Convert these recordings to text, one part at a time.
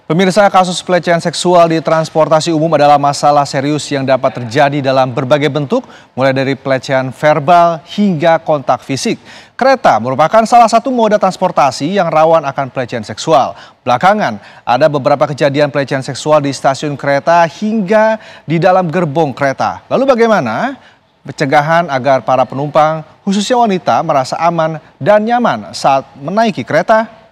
Pemirsa, kasus pelecehan seksual di transportasi umum adalah masalah serius yang dapat terjadi dalam berbagai bentuk, mulai dari pelecehan verbal hingga kontak fisik. Kereta merupakan salah satu moda transportasi yang rawan akan pelecehan seksual. Belakangan, ada beberapa kejadian pelecehan seksual di stasiun kereta hingga di dalam gerbong kereta. Lalu bagaimana pencegahan agar para penumpang, khususnya wanita, merasa aman dan nyaman saat menaiki kereta?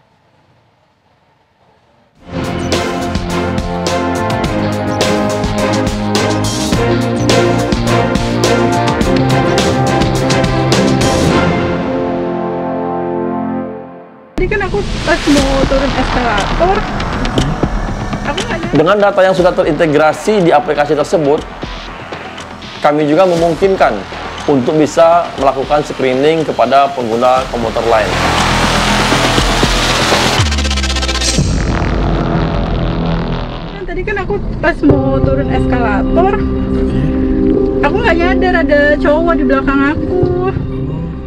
Tadi kan aku pas mau turun eskalator, dengan data yang sudah terintegrasi di aplikasi tersebut, kami juga memungkinkan untuk bisa melakukan screening kepada pengguna komuter lain. Tadi kan aku pas mau turun eskalator, aku nggak nyadar ada cowok di belakang aku.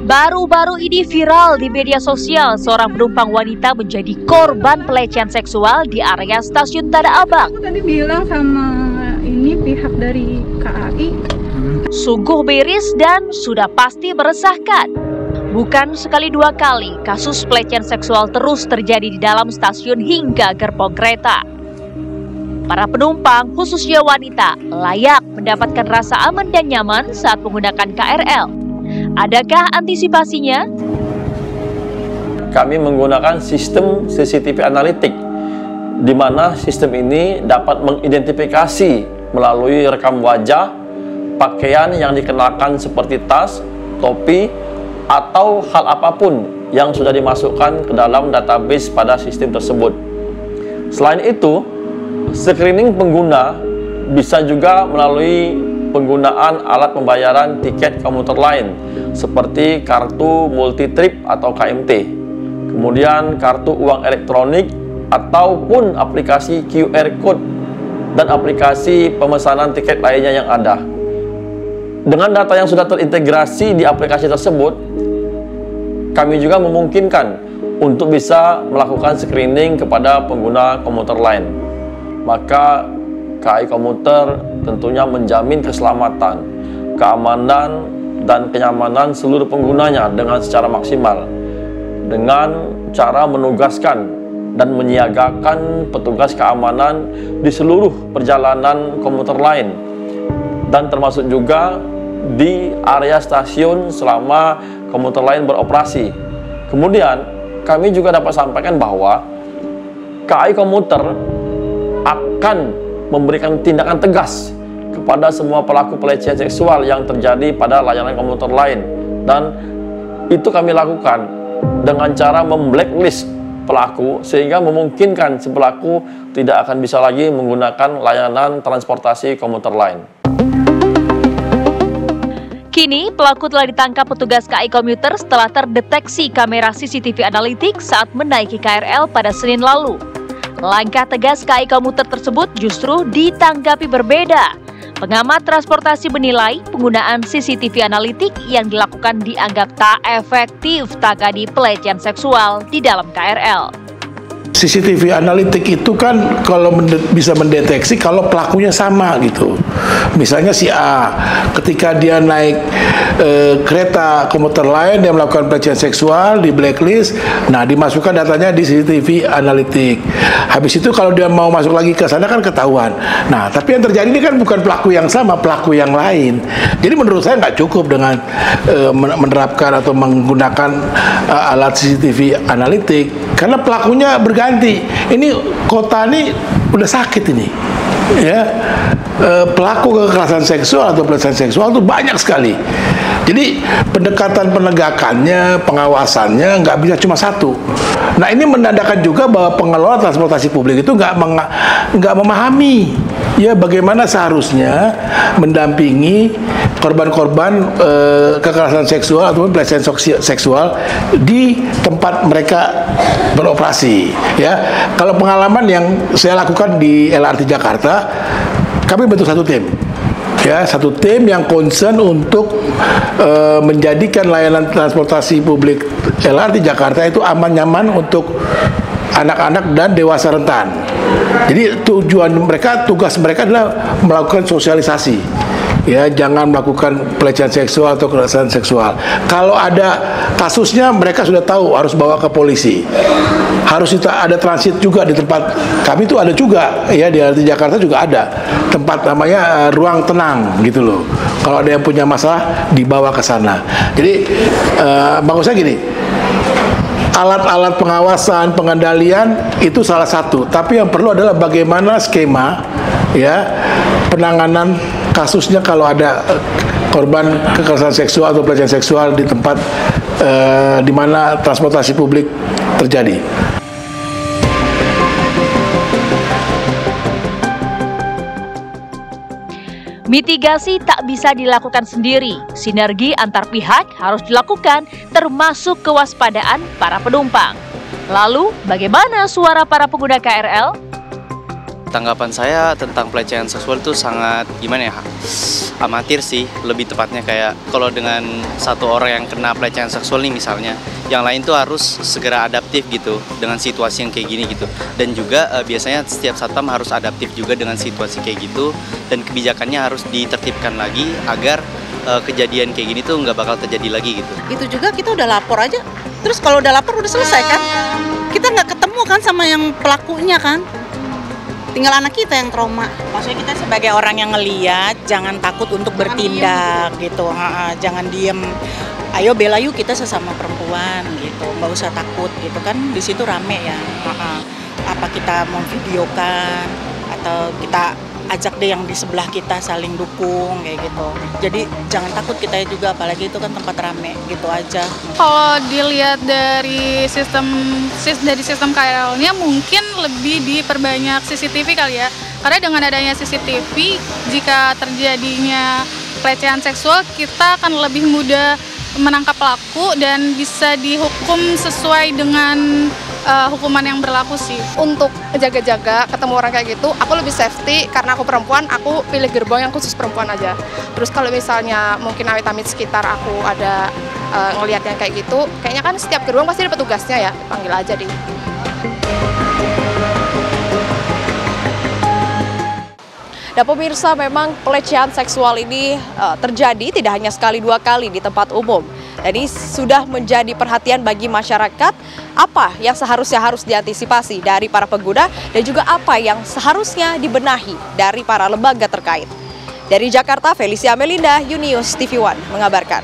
Baru-baru ini viral di media sosial, seorang penumpang wanita menjadi korban pelecehan seksual di area stasiun Tanah Abang. Aku tadi bilang sama ini pihak dari KAI. Sungguh miris dan sudah pasti meresahkan. Bukan sekali dua kali, kasus pelecehan seksual terus terjadi di dalam stasiun hingga gerbong kereta. Para penumpang, khususnya wanita, layak mendapatkan rasa aman dan nyaman saat menggunakan KRL. Adakah antisipasinya? Kami menggunakan sistem CCTV analitik, di mana sistem ini dapat mengidentifikasi melalui rekam wajah, pakaian yang dikenakan seperti tas, topi, atau hal apapun yang sudah dimasukkan ke dalam database pada sistem tersebut. Selain itu, screening pengguna bisa juga melalui penggunaan alat pembayaran tiket komuter lain seperti kartu multi trip atau KMT, kemudian kartu uang elektronik ataupun aplikasi QR Code dan aplikasi pemesanan tiket lainnya yang ada. Dengan data yang sudah terintegrasi di aplikasi tersebut, kami juga memungkinkan untuk bisa melakukan screening kepada pengguna komuter lain. Maka KAI Komuter tentunya menjamin keselamatan, keamanan, dan kenyamanan seluruh penggunanya dengan secara maksimal, dengan cara menugaskan dan menyiagakan petugas keamanan di seluruh perjalanan komuter lain, dan termasuk juga di area stasiun selama komuter lain beroperasi. Kemudian kami juga dapat sampaikan bahwa KAI Komuter akan memberikan tindakan tegas kepada semua pelaku pelecehan seksual yang terjadi pada layanan komuter lain, dan itu kami lakukan dengan cara memblacklist pelaku sehingga memungkinkan si pelaku tidak akan bisa lagi menggunakan layanan transportasi komuter lain. Kini pelaku telah ditangkap petugas KAI Komuter setelah terdeteksi kamera CCTV analitik saat menaiki KRL pada Senin lalu. Langkah tegas KAI Komuter tersebut justru ditanggapi berbeda. Pengamat transportasi menilai penggunaan CCTV analitik yang dilakukan dianggap tak efektif tangani pelecehan seksual di dalam KRL. CCTV analitik itu kan kalau bisa mendeteksi kalau pelakunya sama gitu. Misalnya si A, ketika dia naik kereta komuter lain, dia melakukan pelecehan seksual, di blacklist, nah dimasukkan datanya di CCTV analitik. Habis itu kalau dia mau masuk lagi ke sana kan ketahuan. Nah, tapi yang terjadi ini kan bukan pelaku yang sama, pelaku yang lain. Jadi menurut saya nggak cukup dengan menerapkan atau menggunakan alat CCTV analitik, karena pelakunya berganti. Ini kota ini udah sakit ini, ya. Pelaku kekerasan seksual atau pelecehan seksual itu banyak sekali. Jadi pendekatan penegakannya, pengawasannya nggak bisa cuma satu. Nah, ini menandakan juga bahwa pengelola transportasi publik itu nggak memahami ya bagaimana seharusnya mendampingi korban-korban kekerasan seksual ataupun pelecehan seksual di tempat mereka beroperasi. Ya, kalau pengalaman yang saya lakukan di LRT Jakarta, kami bentuk satu tim. Ya, satu tim yang concern untuk menjadikan layanan transportasi publik LRT Jakarta itu aman, nyaman untuk anak-anak dan dewasa rentan. Jadi tugas mereka adalah melakukan sosialisasi. Ya, jangan melakukan pelecehan seksual atau kekerasan seksual. Kalau ada kasusnya, mereka sudah tahu harus bawa ke polisi. Harus ada transit juga di tempat kami itu ada juga, ya di Jakarta juga ada tempat namanya ruang tenang gitu loh. Kalau ada yang punya masalah dibawa ke sana. Jadi maksud saya gini, alat-alat pengawasan, pengendalian itu salah satu. Tapi yang perlu adalah bagaimana skema, ya, penanganan kasusnya kalau ada korban kekerasan seksual atau pelecehan seksual di tempat di mana transportasi publik terjadi. Mitigasi tak bisa dilakukan sendiri. Sinergi antar pihak harus dilakukan, termasuk kewaspadaan para penumpang. Lalu, bagaimana suara para pengguna KRL? Tanggapan saya tentang pelecehan seksual itu sangat gimana ya, amatir sih, lebih tepatnya kayak kalau dengan satu orang yang kena pelecehan seksual nih misalnya, yang lain tuh harus segera adaptif gitu dengan situasi yang kayak gini gitu. Dan juga biasanya setiap satpam harus adaptif juga dengan situasi kayak gitu, dan kebijakannya harus ditertibkan lagi agar kejadian kayak gini tuh nggak bakal terjadi lagi gitu. Itu juga kita udah lapor aja, terus kalau udah lapor udah selesai kan, kita nggak ketemu kan sama yang pelakunya kan. Tinggal anak kita yang trauma. Maksudnya kita sebagai orang yang ngeliat, jangan takut untuk bertindak gitu. Jangan diem. Ayo bela yuk, kita sesama perempuan gitu. Nggak usah takut gitu kan. Di situ rame ya. Apa kita mau videokan atau kita ajak deh yang di sebelah kita saling dukung kayak gitu. Jadi jangan takut kita juga, apalagi itu kan tempat rame gitu aja. Kalau dilihat dari sistem KRL-nya mungkin lebih diperbanyak CCTV kali ya. Karena dengan adanya CCTV, jika terjadinya pelecehan seksual, kita akan lebih mudah menangkap pelaku dan bisa dihukum sesuai dengan hukuman yang berlaku sih. Untuk jaga-jaga ketemu orang kayak gitu, aku lebih safety karena aku perempuan, aku pilih gerbong yang khusus perempuan aja. Terus kalau misalnya mungkin amit-amit sekitar aku ada ngelihat yang kayak gitu, kayaknya kan setiap gerbong pasti ada petugasnya ya, panggil aja deh. Dan pemirsa, memang pelecehan seksual ini terjadi tidak hanya sekali dua kali di tempat umum. Jadi sudah menjadi perhatian bagi masyarakat apa yang seharusnya harus diantisipasi dari para pengguna dan juga apa yang seharusnya dibenahi dari para lembaga terkait. Dari Jakarta, Felicia Melinda, Unius TV One mengabarkan.